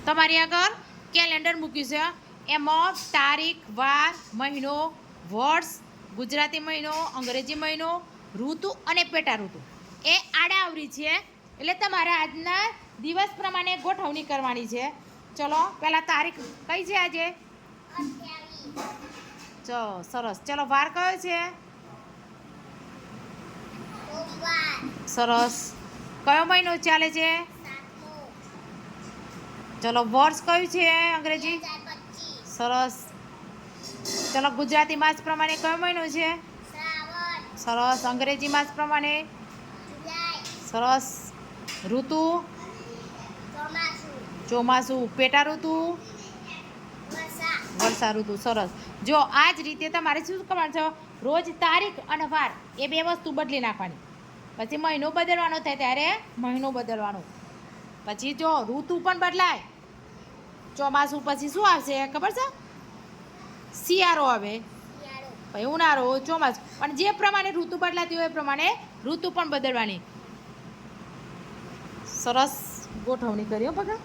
તમારી આગળ કેલેન્ડર મૂક્યું છે, એમાં તારીખ, વાર, મહિનો, વર્ષ, ગુજરાતી મહિનો, અંગ્રેજી મહિનો, ઋતુ અને પેટા ઋતુ એ આડાવરી છે. એટલે તમારે આજના દિવસ પ્રમાણે ગોઠવણી કરવાની છે. ચલો પહેલાં તારીખ કઈ છે આજે? ચલો સરસ. ચલો વાર કયો છે? સરસ. કયો મહિનો ચાલે છે? ચલો વર્ષ કયું છે અંગ્રેજી? સરસ. ચલો ગુજરાતી માસ પ્રમાણે કયો મહિનો છે? સરસ. અંગ્રેજી માસ પ્રમાણે? સરસ. ઋતુ? ચોમાસું. પેટા ઋતુ? વર્ષા ઋતુ. સરસ. જો આ જ રીતે તમારે શું કરવાનું છે? રોજ તારીખ અને વાર એ બે વસ્તુ બદલી નાખવાની. પછી મહિનો બદલવાનો થાય ત્યારે મહિનો બદલવાનો. પછી જો ઋતુ પણ બદલાય. ચોમાસું પછી શું આવશે ખબર છે? શિયાળો આવે, પછી ઉનાળો, ચોમાસું. પણ જે પ્રમાણે ઋતુ બદલાતી હોય એ પ્રમાણે ઋતુ પણ બદલવાની. સરસ ગોઠવણી કરી હો બગા.